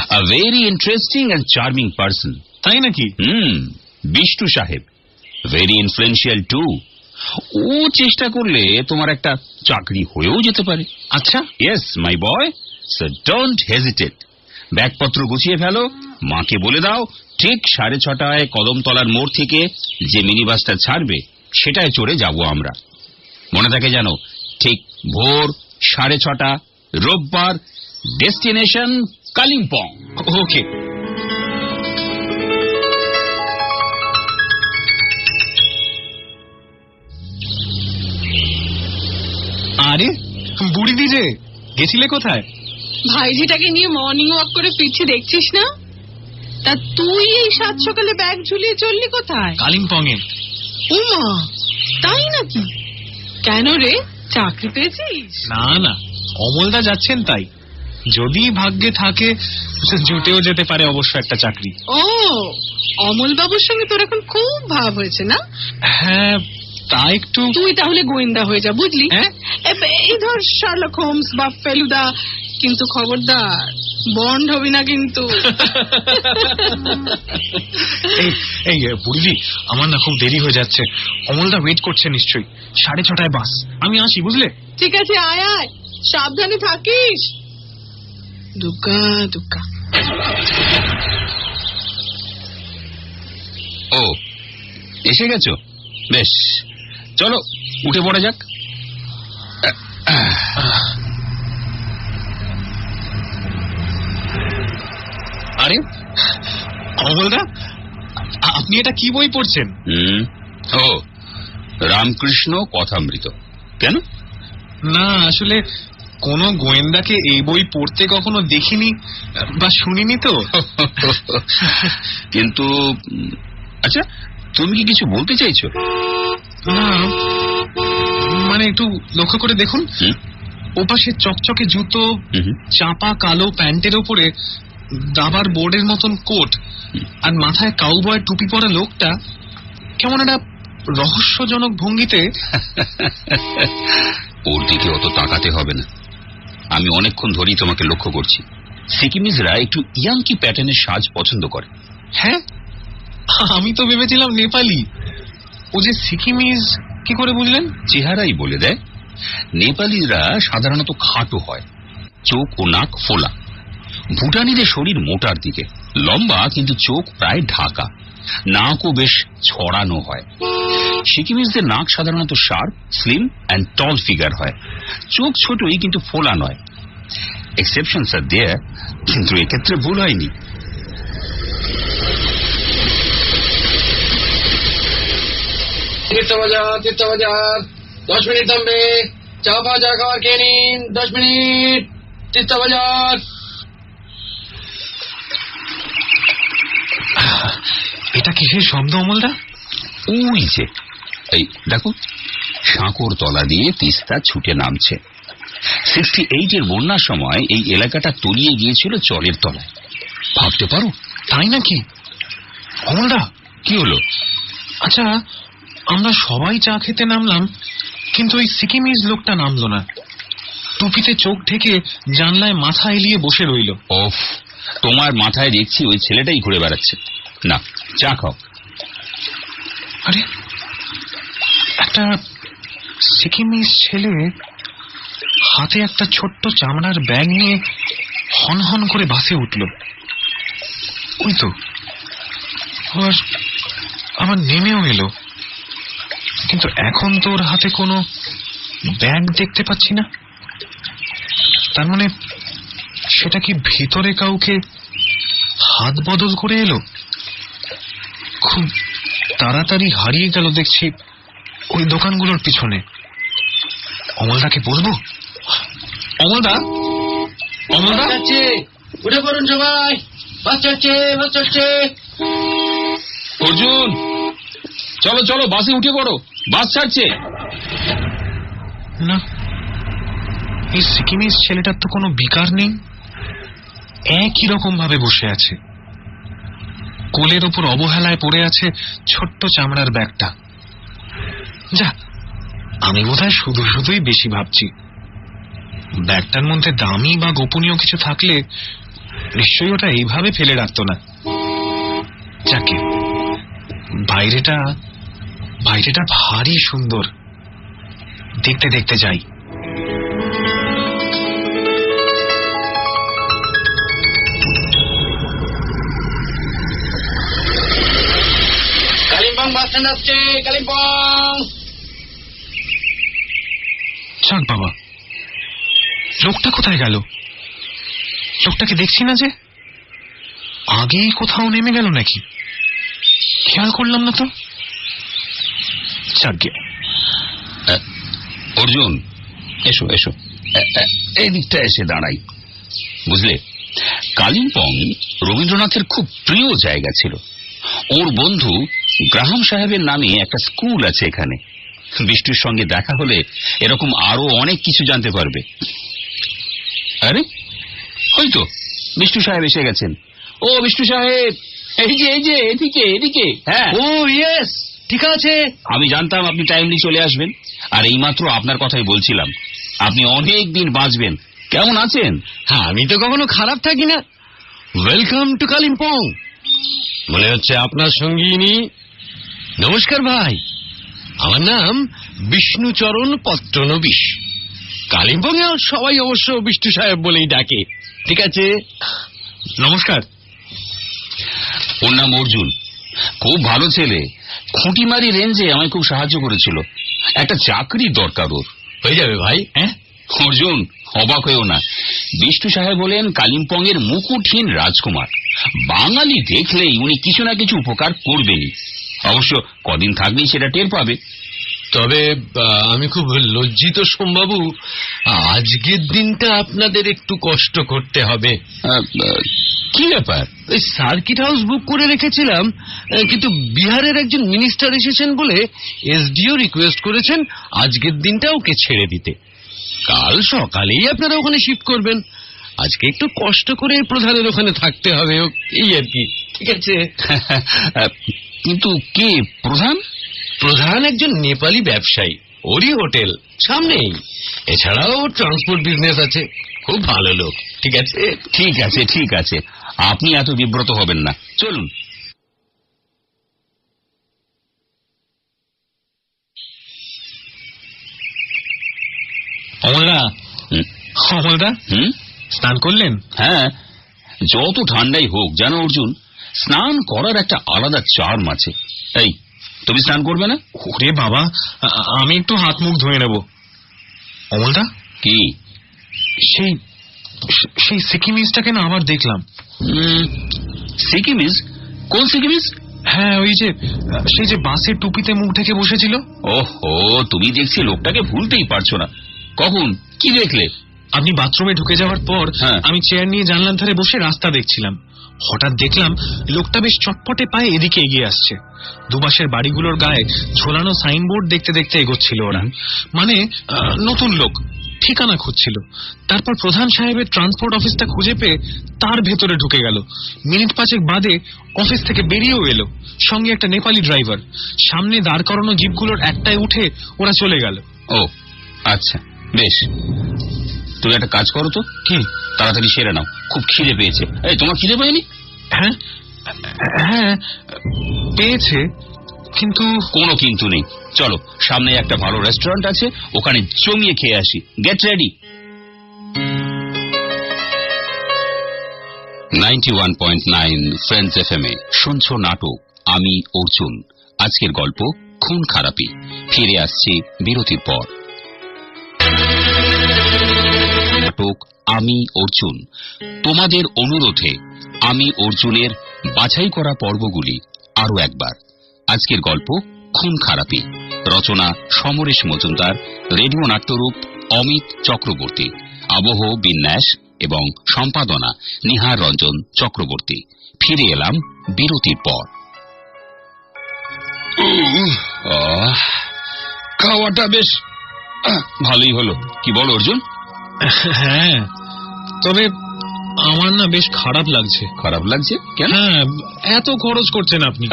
A very interesting and charming person. তাই নাকি? বিষ্টু সাহেব, very influential too. ও চেষ্টা করলে তোমার একটা চাকরি হয়েও যেতে পারে। আচ্ছা। Yes, my boy. So don't hesitate. ব্যাগপত্র গুছিয়ে ফেলো, মাকে বলে দাও ঠিক 6:30 কদমতলার মোড় থেকে যে মিনি বাসটা ছাড়বে সেটায় চড়ে যাব আমরা। মনে থাকে যেন, ঠিক ভোর 6:30, রোববার, ডেস্টিনেশন কালিম্পং। ওকে। আরে বুড়িদি যে, গেছিলে কোথায়? ভাইঝিটাকে নিয়ে মর্নিং ওয়াক করে ফিরছি, দেখছিস না? তা তুই এই 7 সকালে ব্যাগ ঝুলিয়ে চললি কোথায়? কালিম্পং এ। উমা, তাই নাকি? কেন রে, চাকরি পেয়েছিস? না না, অমলদা যাচ্ছেন তাই। যদি ভাগ্যে থাকে জুটেও যেতে পারে অবশ্য একটা চাকরি। ও, অমল বাবুর সঙ্গে তোর এখন খুব ভাব হয়েছে না? হ্যাঁ, তা একটু। তুই তাহলে গোয়েন্দা হয়ে যা, বুঝলি? হ্যাঁ, এই ধর শার্লক হোমস বা ফেলুদা, কিন্তু খবরদার বন্ড হবি না কিন্তু। এই বুড়িদি, আমার না খুব দেরি হয়ে যাচ্ছে। অমলদা ওয়েট করছে নিশ্চয়ই। 6:30 বাস। আমি আসি, বুঝলে? ঠিক আছে, আয় আয়, সাবধানে থাকিস। দুগ্গা দুগ্গা। ও, এসে গেছো? বেশ, চলো উঠে পড়া যাক। আরে অমলদা, আপনি এটা কি বই পড়ছেন? ও, রামকৃষ্ণ কথামৃত। কেন? না, আসলে কোন গোয়েন্দাকে এই বই পড়তে কখনো দেখিনি বা শুনিনি তো। কিন্তু আচ্ছা, তুমি কি কিছু বলতে চাইছো? না, মানে একটু লক্ষ্য করে দেখুন, ওপাশে চকচকে জুতো, চাপা কালো প্যান্টের ওপরে দাবার বোর্ডের মতন কোট, আর মাথায় কাউবয় টুপি পরা লোকটা কেমন একটা রহস্যজনক ভঙ্গিতে। ওর দিকে অত তাকাতে হবে না, আমি অনেকক্ষণ ধরেই তোমাকে লক্ষ্য করছি। সিকিমিজরা একটু ইয়াঙ্কি প্যাটার্নের সাজ পছন্দ করে। হ্যাঁ, আমি তো ভেবেছিলাম নেপালি। ও যে সিকিমিজ কি করে বুঝলেন? চেহারাই বলে দেয়। নেপালিরা সাধারণত খাটো হয়, চোখ ও নাক ফোলা। ভুটানিদের শরীর মোটার দিকে, লম্বা কিন্তু চোখ প্রায় ঢাকা, নাকও বেশ ছড়ানো হয়। সিকিমিজদের নাক সাধারণত sharp, slim and tall figure হয়। চোখ ছোটই কিন্তু ফোলা নয়। এক্সেপশনস আর দেয়ার, কিন্তু এক্ষেত্রে ভুল হয়নি। তীর্থবাজার 10 মিনিট থামবে। চা ভাজা খাবার খেয়ে নিন, 10 মিনিট। তীর্থবাজার। এটা কিসের শব্দ অমলদা? ওই যে, এই দেখো, সাঁকোর তলা দিয়ে তিস্তা ছুটে নামছে। 68 বন্যার সময় এই এলাকাটা তলিয়ে গিয়েছিল জলের তলায়, ভাবতে পারো? তাই নাকি? অমলদা, কি হলো? আচ্ছা, আমরা সবাই চা খেতে নামলাম, কিন্তু ওই সিকিমিজ লোকটা নামলো না। টুপিতে চোখ ঢেকে জানলায় মাথা এলিয়ে বসে রইল। ওফ, তোমার মাথায় দেখছি ওই ছেলেটাই ঘুরে বেড়াচ্ছে। না, চা খাও। আরে, একটা সিকিমিজ ছেলে হাতে একটা ছোট্ট চামড়ার ব্যাগ নিয়ে হন হন করে বাসে উঠল। ওই তো, আবার নেমেও এলো। কিন্তু এখন তো ওর হাতে কোনো ব্যাগ দেখতে পাচ্ছি না। তার মানে সেটা কি ভিতরে কাউকে হাত বদল করে এলো? খুব তাড়াতাড়ি হারিয়ে গেল দেখছি ওই দোকানগুলোর পিছনে। অমলদাকে বলবো? অমলদা, অমলদা, উঠে পড়ুন সবাই, বাস চড়ছে, বাস চড়ছে। অর্জুন, চলো চলো, বাসে উঠে পড়ো, বাস ছাড়ছে। না, এই সিকিমিজ ছেলেটার তো কোনো বিকার নেই, একই রকম ভাবে বসে আছে। কোলের ওপর অবহেলায় পড়ে আছে ছোট্ট চামড়ার ব্যাগটা। যা, আমি বোধহয় শুধু শুধুই বেশি ভাবছি। ব্যাগটার মধ্যে দামি বা গোপনীয় কিছু থাকলে নিশ্চয়ই ওটা এইভাবে ফেলে রাখতো না। যাকে বাইরেটা ভারী সুন্দর, দেখতে দেখতে যাই। কালিম্পং বাস স্ট্যান্ড আসছে, কালিম্পং। যাক বাবা, লোকটা কোথায় গেল? লোকটাকে দেখছি না যে। আগেই কোথাও নেমে গেল নাকি? খেয়াল করলাম না তো। যাকে অর্জুন, এসো এসো, এই দিকটা এসে দাঁড়াই। বুঝলে, কালিম্পং রবীন্দ্রনাথের খুব প্রিয় জায়গা ছিল। ওর বন্ধু গ্রাহাম সাহেবের নামে একটা স্কুল আছে এখানে। বিষ্টুর সঙ্গে দেখা হলে এরকম আরো অনেক কিছু জানতে পারবে। আরে ওই তো বিষ্টু সাহেব এসে গেছেন। ও বিষ্টু সাহেব, এই যে এদিকে এদিকে। হ্যাঁ, ও ইয়েস, ঠিক আছে। আমি জানতাম আপনি টাইমলি চলে আসবেন, আর এইমাত্র আপনার কথাই বলছিলাম। আপনি অনেক দিন বাঁচবেন। কেমন আছেন? হ্যাঁ, আমি তো কখনো খারাপ থাকি না। Welcome to Kalimpong. মনে হচ্ছে আপনার সঙ্গিনী। নমস্কার ভাই, আমার নাম বিষ্ণুচরণ পত্রনবিশ। কালিম্পং এ সবাই অবশ্য বিষ্টু সাহেব বলেই ডাকে। ঠিক আছে, নমস্কার। ওর নাম অর্জুন, খুব ভালো ছেলে। খুঁটিমারি রেঞ্জে আমায় খুব সাহায্য করেছিল। একটা চাকরির দরকার ওর। হয়ে যাবে ভাই। হ্যাঁ অর্জুন, অবাক হয়েও না। বিষ্টু সাহেব হলেন কালিম্পং এর মুকুটহীন রাজকুমার। বাঙালি দেখলেই উনি কিছু না কিছু উপকার করবেনই। অবশ্য কদিন থাকলেই সেটা টের পাবে। তবে আমি খুব লজ্জিত সোমবাবু, আজকের দিনটা আপনাদের একটু কষ্ট করতে হবে। কি ব্যাপার? ওই সার্কিট হাউস বুক করে রেখেছিলাম, কিন্তু বিহারের একজন মিনিস্টার এসেছেন বলে এসডিও রিকোয়েস্ট করেছেন আজকের দিনটা ওকে ছেড়ে দিতে। কাল সকালেই আপনারা ওখানে শিফট করবেন। আজকে একটু কষ্ট করে প্রধানের ওখানে থাকতে হবে, এই আর কি। ঠিক আছে। কিন্তু কে প্রধান? প্রধান একজন নেপালি ব্যবসায়ী, ওরই হোটেল সামনেই। এছাড়াও ট্রান্সপোর্ট বিজনেস আছে, খুব ভালো লোক। ঠিক আছে, ঠিক আছে, ঠিক আছে, আপনি এত বিব্রত হবেন না, চলুন। অমলদা, অমলদা, স্নান করলেন? হ্যাঁ, যত ঠান্ডাই হোক, জানো অর্জুন, স্নান করার একটা আলাদা চার্ম আছে। এই, তুমি স্নান করবে না? ওরে বাবা, আমি একটু হাত মুখ ধুয়ে নেব। অমলদা, কি সেই সিকিমিজটাকে না আবার দেখলাম। সিকিমিজ? কোন সিকিমিজ? হ্যাঁ, ওই যে সেই যে বাসের টুপিতে মুখ ঢেকে বসেছিল। ওহো, তুমি দেখছি লোকটাকে ভুলতেই পারছো না। কখন কি দেখলে? আপনি বাথরুমে ঢুকে যাওয়ার পর আমি চেয়ার নিয়ে জানলার ধারে বসে রাস্তা দেখছিলাম। হঠাৎ দেখলাম লোকটা বেশ চটপটে পায়ে এদিকে এগিয়ে আসছে। দুপাশের বাড়িগুলোর গায়ে ঝোলানো সাইনবোর্ড দেখতে দেখতে এগোচ্ছিল ওরা। মানে নতুন লোক, ঠিকানা খুঁজছিল। তারপর প্রধান সাহেবের ট্রান্সপোর্ট অফিসটা খুঁজে পেয়ে তার ভেতরে ঢুকে গেল। মিনিট পাঁচেক বাদে অফিস থেকে বেরিয়েও এলো, সঙ্গে একটা নেপালি ড্রাইভার। সামনে দাঁড় করানো জিপগুলোর একটায় উঠে ওরা চলে গেল। ও আচ্ছা, বেশ। তুমি একটা কাজ করো তো। কি? তাড়াতাড়ি সেরে নাও, খুব খিদে পেয়েছে। এই, তোমার খিদে পায়নি? হ্যাঁ হ্যাঁ, পেয়েছে, কিন্তু। কোনো কিন্তু নেই, চলো, সামনে একটা ভালো রেস্টুরেন্ট আছে, ওখানে জমিয়ে খেয়ে আসি। Get ready. 91.9 ফ্রেন্ডস এফএম এ শুনছো নাটক আমি অর্জুন। আজকের গল্প খুন খারাপি। ফিরে আসছে বিরতির পর। নাটক আমি অর্জুন। তোমাদের অনুরোধে আমি অর্জুনের বাছাই করা পর্বগুলি আরো একবার। আজকের গল্প খুন খারাপি। রচনা সমরেশ মজুমদার, রেডিও নাট্যরূপ অমিত চক্রবর্তী, আবহ বিন্যাস এবং সম্পাদনা নিহার রঞ্জন চক্রবর্তী। ফিরে এলাম বিরতির পর। খাওয়াটা বেশ ভালোই হলো, কি বল অর্জুন? হ্যাঁ, তবে আমার না বেশ খারাপ লাগছে। খারাপ লাগছে কেন? হ্যাঁ, এত খরচ করছেন আপনি।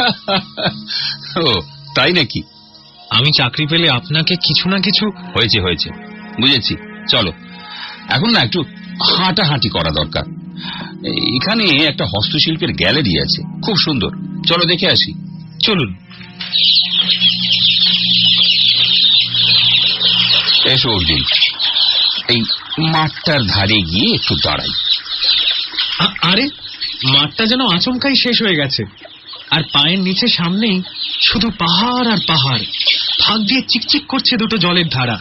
ও তাই নাকি? আমি চাকরি পেলে আপনাকে কিছু না কিছু। হয়েছে হয়েছে, বুঝেছি। চলো, এখন না একটু হাঁটাহাঁটি করা দরকার। এখানে একটা হস্তশিল্পের গ্যালারি আছে, খুব সুন্দর। চলো দেখে আসি। চলুন। এসো অর্জুন, এই মাঠটার ধারে গিয়ে একটু দাঁড়াই। আরে মাঠটা যেন আচমকাই শেষ হয়ে গেছে, আর পায়ের নিচে সামনেই শুধু পাহাড় আর পাহাড়। ফাঁক দিয়ে চিকচিক করছে দুটো জলের ধারা।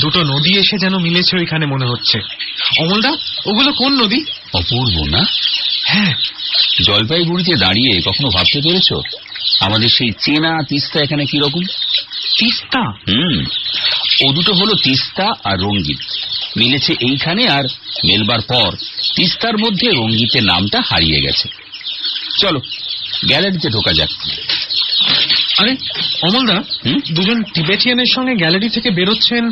দুটো নদী এসে যেন মিলেছে ওইখানে মনে হচ্ছে। অমলদা, ওগুলো কোন নদী? অপূর্ব না? হ্যাঁ। জলপাইগুড়িতে দাঁড়িয়ে কখনো ভাবতে পেরেছ আমাদের সেই চেনা তিস্তা এখানে কিরকম? তিস্তা? ও দুটো হলো তিস্তা আর রঙ্গিত, মিলেছে এইখানে, আর মেলবার পর তিস্তার মধ্যে রঙ্গিতের নামটা হারিয়ে গেছে। চলো গ্যালারিতে ঢোকা যাক। আরে অমলদা, দুজন টিবেটিয়ানের সঙ্গে গ্যালারি থেকে বেরোচ্ছেন,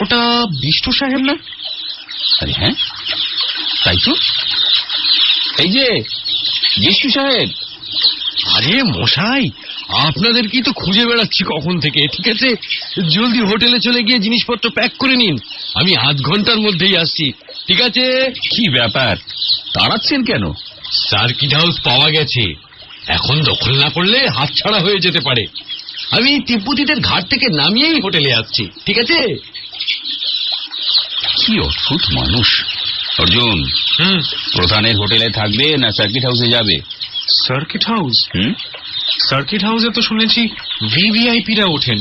ওটা বিষ্টু সাহেব না? আরে হ্যাঁ, তাই তো। এই যে বিষ্টু সাহেব। আরে মশাই, আপনাদের কি তো খুঁজে বেড়াচ্ছি কখন থেকে। ঠিক আছে, জলদি হোটেলে চলে গিয়ে জিনিসপত্র প্যাক করে নিন, আমি আধ ঘন্টার মধ্যেই আসছি। ঠিক আছে? কি ব্যাপার, তাড়াচ্ছেন কেন? সার্কিট হাউস পাওয়া গেছে, এখন দখল না করলে হাতছাড়া হয়ে যেতে পারে। আমি তিব্বতীদের ঘাট থেকে নামিয়েই হোটেলে আসছি। ঠিক আছে? কি অদ্ভুত মানুষ। অর্জুন, প্রধানের হোটেলে থাকবে না সার্কিট হাউসে যাবে? Circuit house? সার্কিট হাউসে তো শুনেছি ভিভিআইপিরা ওঠেন,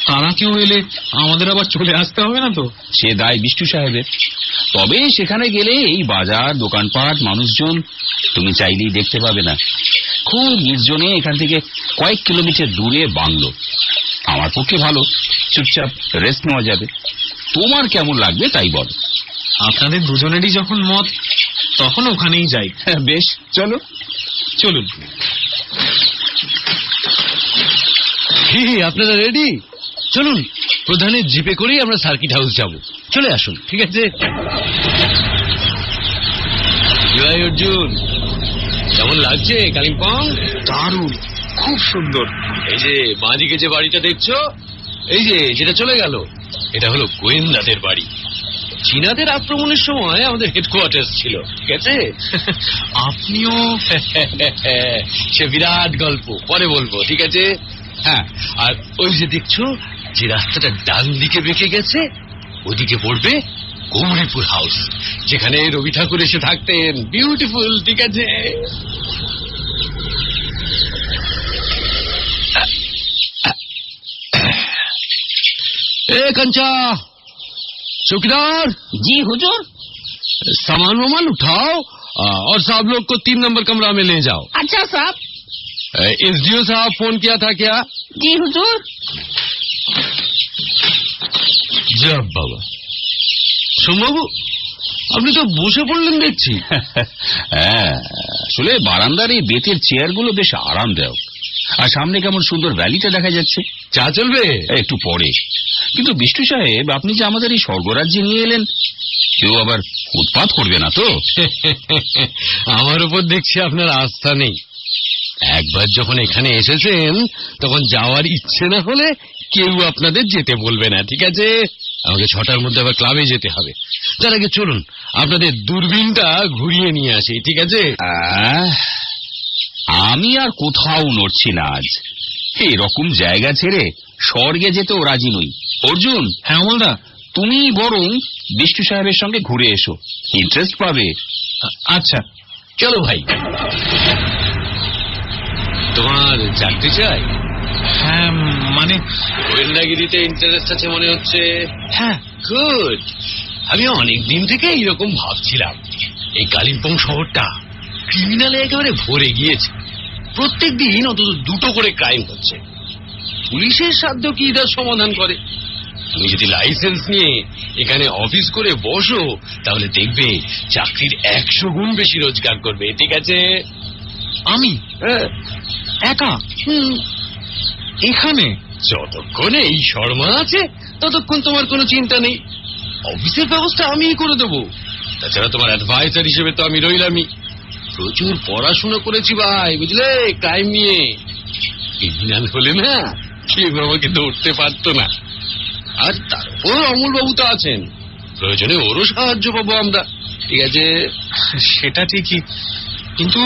তারা কেউ এলে আমাদের আবার চলে আসতে হবে না তো? সে দায় বিষ্টু সাহেবের। তবে সেখানে গেলে এই বাজার, দোকানপাট, মানুষজন তুমি চাইলেই দেখতে পাবে না। খুব নির্জনে, এখান থেকে কয়েক কিলোমিটার দূরে বাংলো। আমার পক্ষে ভালো, চুপচাপ রেস্ট নেওয়া যাবে। তোমার কেমন লাগবে তাই বল। আপনাদের দুজনেরই যখন মত, তখন ওখানেই যাই। বেশ, চলো। চলুন। আপনারা রেডি? চলুন, প্রধানের জিপে করেই আমরা সার্কিট হাউস যাব। চলে আসুন। ঠিক আছে? জয় অর্জুন, কেমন লাগছে কালিম্পং? দারুণ, খুব সুন্দর। এই যে বাঁদিকে যে বাড়িটা দেখছো, এই যে যেটা চলে গেল, এটা হলো গোয়েন্দাদের বাড়ি। চীনাদের আক্রমণের সময় আমাদের হেডকোয়ার্টার ছিল। ঠিক আছে? আপনিও? সে বিরাট গল্প, পরে বলবো। ঠিক আছে? হ্যাঁ, আর ওই যে দেখছো যে রাস্তাটা ডান দিকে বেঁকে গেছে, ওদিকে পড়বে গৌরীপুর হাউস, যেখানে রবি ঠাকুর এসে থাকতেন। বিউটিফুল। ঠিক আছে? कंचा, चौकीदार जी हुजूर। सामान वामान उठाओ और साहब लोग को 3 नंबर कमरा में ले जाओ। अच्छा साहब। एसडीओ साहब फोन किया था क्या? जी हुजूर। जब बाबा সোমবাবু, আপনি তো বসে পড়লেন দেখছি। হ্যাঁ, আসলে বারান্দার এই বেতের চেয়ারগুলো বেশ আরামদায়ক, আর সামনে কেমন সুন্দর ভ্যালিটা দেখা যাচ্ছে। চা চলবে একটু পরে। কিন্তু বিষ্টু সাহেব, আপনি যে আমাদের এই স্বর্গরাজ্যে নিয়ে এলেন, কেউ আবার উৎপাত করবে না তো? আমার উপর দেখছি আপনার আস্থা নেই। একবার যখন এখানে এসেছেন, তখন যাওয়ার ইচ্ছে না হলে কেউ আপনাদের যেতে বলবে না। ঠিক আছে? আমাকে 6টার মধ্যে আবার ক্লাবে যেতে হবে। তার আগে চলুন আপনাদের দূরবীনটা ঘুরিয়ে নিয়ে আসি। ঠিক আছে? আমি আর কোথাও নড়ছি না আজ। এরকম জায়গা ছেড়ে স্বর্গে যেতেও রাজি নই। অর্জুন। হ্যাঁ অমলদা, তুমি বরং বিষ্টু সাহেবের সঙ্গে ঘুরে এসো, ইন্টারেস্ট পাবে। আচ্ছা চলো ভাই। তোমার চাকরি চাই? হ্যাঁ, মানে গোয়েন্দাগিরিতে ইন্টারেস্ট আছে মনে হচ্ছে। হ্যাঁ। গুড। আমি অনেক দিন থেকে এইরকম ভাবছিলাম। এই কালিম্পং শহরটা ক্রিমিনালে একেবারে ভরে গিয়েছে। প্রত্যেক দিন অন্তত 2টো করে ক্রাইম হচ্ছে। পুলিশের সাধ্য কি তার সমাধান করে? তুমি যদি লাইসেন্স নিয়ে এখানে অফিস করে বসো, তাহলে দেখবে চাকরির 100 গুণ বেশি রোজগার করবে। ঠিক আছে? আমি একা এখানে? যতক্ষণ এই শর্মা আছে, ততক্ষণ তোমার কোনো চিন্তা নেই। অফিসের ব্যবস্থা আমিই করে দেবো। তাছাড়া তোমার অ্যাডভাইজার হিসেবে তো আমি রইলামই। প্রচুর পড়াশোনা করেছি ভাই, বুঝলে, ক্রাইম নিয়ে। ক্রিমিনাল হলে না কেউ আমাকে ধরতে পারতো না। আর তারপর অমল বাবু তো আছেন, প্রয়োজনে ওরও সাহায্য পাবো আমরা। ঠিক আছে? সেটা ঠিকই, কিন্তু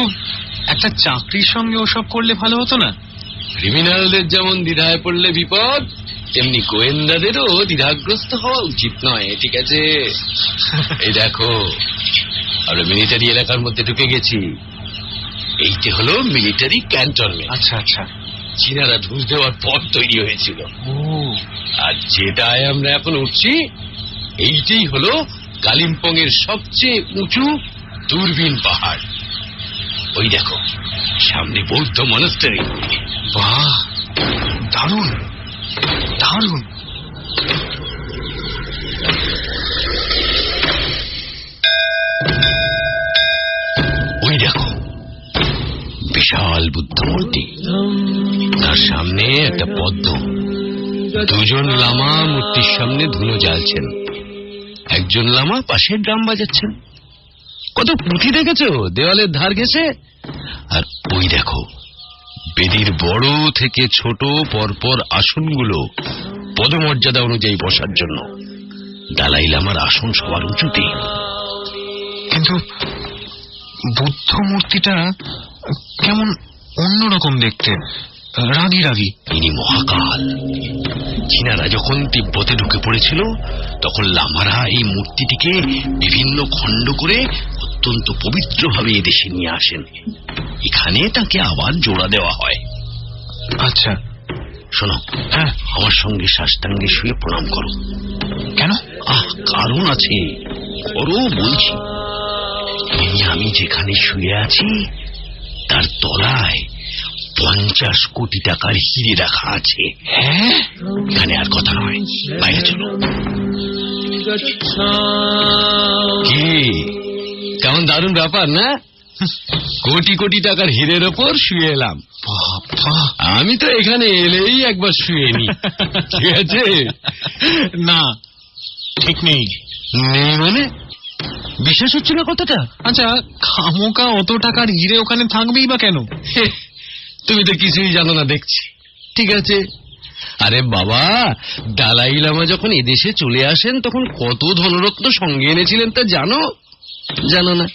একটা চাকরির সঙ্গে ওসব করলে ভালো হতো না? ক্রিমিনালদের যেমন দ্বিধায় পড়লে বিপদ, তেমনি গোয়েন্দাদেরও দ্বিধাগ্রস্ত হওয়া উচিত নয়, ঠিক আছে? এই দেখো, আমরা মিলিটারি এলাকার মধ্যে ঢুকে গেছি। এইটি হলো মিলিটারি ক্যান্টনমেন্ট। আচ্ছা আচ্ছা। চীনারা ঢুস দেওয়ার পর তৈরি হয়েছিল। ও, আর যেটায় আমরা এখন উঠছি, এইটাই হলো কালিম্পং এর সবচেয়ে উঁচু দূরবীন পাহাড়। ওই দেখো, সামনে বৌদ্ধ মনাস্টারি। বাহ, দারুণ দারুণ। ওই দেখো, বিশাল বুদ্ধ মূর্তি, তার সামনে একটা পদ্ম। দুজন লামা মূর্তির সামনে ধুনো জ্বালছেন, একজন লামা পাশে ড্রাম বাজাচ্ছেন। কত পুঁথি দেখেছো দেওয়ালের ধার ঘেঁষে? আর ওই দেখো, বেদির বড় থেকে ছোট পরপর আসনগুলো পদমর্যাদা অনুযায়ী বসার জন্য। দালাই লামার আসন সবার উঁচুতে। কিন্তু বুদ্ধ মূর্তিটা কেমন অন্যরকম দেখতে, রাগী রাগী। ইনি মহাকাল। চীনারা যখন তিব্বতে ঢুকে পড়েছিল, তখন লামারা এই মূর্তিটিকে বিভিন্ন খণ্ড করে অত্যন্ত পবিত্রভাবে এদেশে নিয়ে আসেন। এখানে তাকে আবার জোড়া দেওয়া হয়। আচ্ছা, শোনো, হ্যাঁ, আমার সঙ্গে সাষ্টাঙ্গে শুয়ে প্রণাম করো। কেন? কারণ আছে, ওরও বলছি। আমি যেখানে শুয়ে আছি, তার তলায় 50 কোটি টাকার হিরে রাখা আছে। হ্যাঁ, এখানে আর কথা নয়, বাইরে চলো। কি কেমন দারুণ ব্যাপার না? কোটি কোটি টাকার হীরের ওপর শুয়ে এলাম। আমি তো এখানে এলেই একবার শুয়ে নি, ঠিক আছে? না, ঠিক নেই। নেই মানে? বিশ্বাস হচ্ছে না কথাটা? আচ্ছা, খামোকা অত টাকার হিরে ওখানে থাকবেই বা কেন? তুমি তো কিছুই জানো না দেখছি। ঠিক আছে, আরে বাবা, দালাই লামা যখন এদেশে চলে আসেন, তখন কত ধনরত্ন সঙ্গে এনেছিলেন তা জানো? জানো না?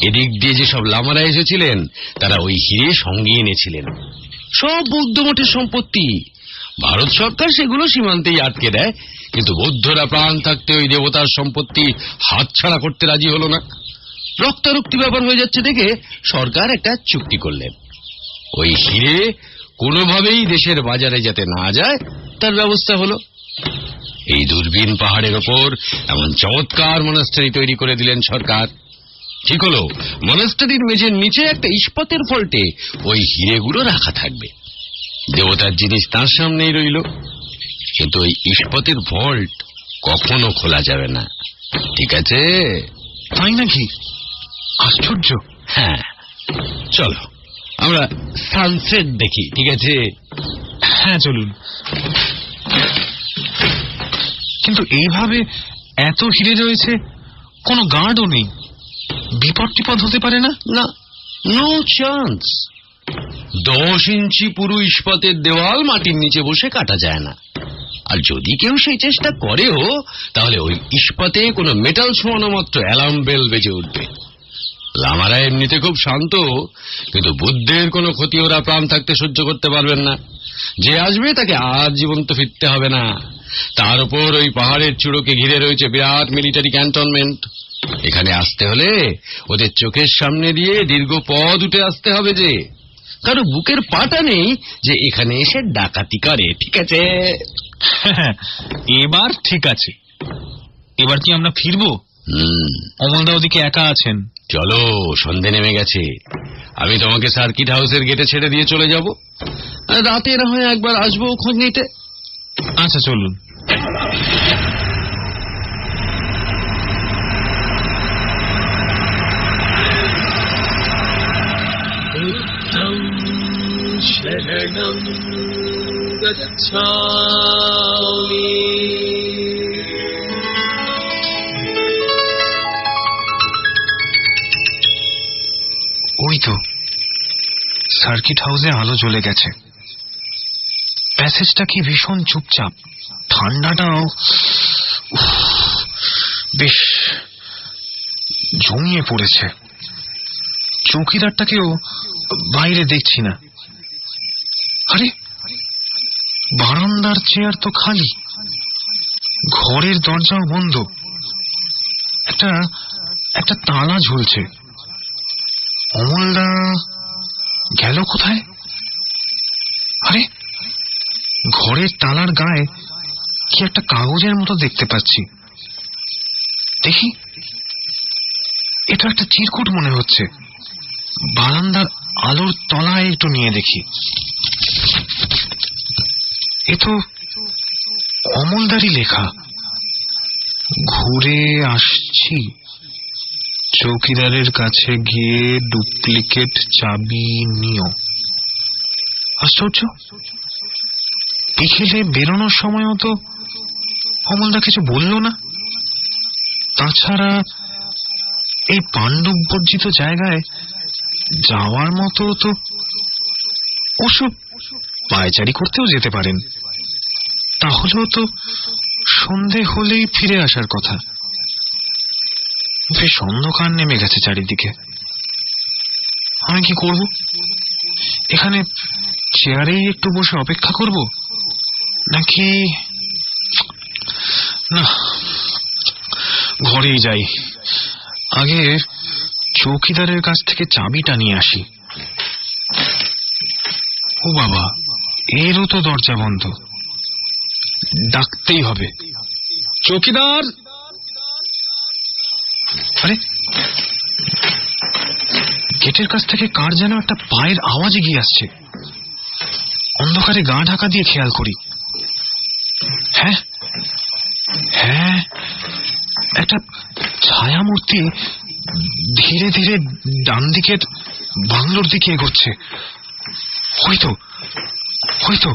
এদিক দিয়ে যে সব লামারা এসেছিলেন, তারা ওই হিরে সঙ্গে এনেছিলেন। সব বৌদ্ধ মঠের সম্পত্তি। ভারত সরকার সেগুলো সীমান্তেই আটকে দেয়, কিন্তু বৌদ্ধরা প্রাণ থাকতে ওই দেবতার সম্পত্তি হাতছাড়া করতে রাজি হলো না। রক্তারক্তি ব্যাপার হয়ে যাচ্ছে দেখে সরকার একটা চুক্তি করলেন। ওই হিরে কোনোভাবেই দেশের বাজারে যাতে না যায়, তার ব্যবস্থা হলো। এই দূরবীন পাহাড়ের ওপর এমন চমৎকার মনাস্টারি তৈরি করে দিলেন সরকার। ঠিক হলো, মনাস্টারির মেঝের নিচে একটা ইস্পাতের ফল্টে ওই হিরেগুলো রাখা থাকবে। দেবতার জিনিস তার সামনেই রইল, কিন্তু ওই ইস্পাতের ভল্ট কখনো খোলা যাবে না, ঠিক আছে? তাই নাকি? আশ্চর্য। হ্যাঁ, চলো আমরা সানসেট দেখি, ঠিক আছে? হ্যাঁ, চলুন। কিন্তু এইভাবে এত হিরে রয়েছে, কোনো গার্ডও নেই। বিপদ টিপদ হতে পারে না? না, নো চান্স। 10 ইঞ্চি পুরো ইস্পাতের দেওয়াল মাটির নিচে বসে কাটা যায় না। আর যদি কেউ সেই চেষ্টা করেও, তাহলে ওই ইস্পাতে কোনো মেটাল ছোঁয়ানো মাত্র অ্যালার্ম বেল বেজে উঠবে। লামারা এমনিতে খুব শান্ত, কিন্তু বুদ্ধের কোনো ক্ষতি ওরা প্রাণ থাকতে সহ্য করতে পারবেন না। যে আসবে তাকে আজ জীবন্ত ফিরতে হবে না। তার উপর ওই পাহাড়ের চূড়োকে ঘিরে রয়েছে বিরাট মিলিটারি ক্যান্টনমেন্ট। এখানে আসতে হলে ওদের চোখের সামনে দিয়ে দীর্ঘ পথ উঠে আসতে হবে। যে কারো বুকের পাটা নেই যে এখানে এসে ডাকাতি করে, ঠিক আছে? এবার ঠিক আছে। এবার কি আমরা ফিরবো? অমলদা ওদিকে একা আছেন। চলো, সন্ধে নেমে গেছে। আমি তোমাকে সার্কিট হাউসের গেটে ছেড়ে দিয়ে চলে যাব। রাতে না হয় একবার আসবো খোঁজ নিতে। আচ্ছা, চলুন। শরণং গচ্ছামি। ওই তো সার্কিট হাউসে আলো জ্বলে গেছে। প্যাসেজটা কি ভীষণ চুপচাপ, ঠান্ডাটাও বেশ জমিয়ে পড়েছে। চৌকিদারটাকেও বাইরে দেখছি না। আরে বারান্দার চেয়ার তো খালি, ঘরের দরজাও বন্ধ, একটা তালা ঝুলছে। অমলদা গেল কোথায়? আরে ঘরের তালার গায়ে কি একটা কাগজের মতো দেখতে পাচ্ছি। দেখি, এটা একটা চিরকুট মনে হচ্ছে। বারান্দার আলোর তলায় একটু নিয়ে দেখি। এ তো অমলদারই লেখা। ঘুরে আসছি, চৌকিদারের কাছে গিয়ে ডুপ্লিকেট চাবি নিও। আশ্চর্য, বিকেলে বেরোনোর সময়ও তো অমলদা কিছু বলল না। তাছাড়া এই পাণ্ডব বর্জিত জায়গায় যাওয়ার মতো তো ওসব পায়চারি করতেও যেতে পারেন। তাহলেও তো সন্ধে হলেই ফিরে আসার কথা। বেশ অন্ধকার নেমে গেছে চারিদিকে। আমি কি করব? এখানে চেয়ারেই একটু বসে অপেক্ষা করব, নাকি না ঘরেই যাই। আগে চৌকিদারের কাছ থেকে চাবিটা নিয়ে আসি। ও বাবা, এরও তো দরজা বন্ধ। ডাকতেই হবে, চৌকিদার। আরে গেটের কাছ থেকে কার যেন একটা পায়ের আওয়াজ এগিয়ে আসছে। অন্ধকারে গা ঢাকা দিয়ে খেয়াল করি। হ্যাঁ হ্যাঁ, একটা ছায়া মূর্তি ধীরে ধীরে ডান দিকের বাংলোর দিকে এগোচ্ছে। হয়তো হয়তো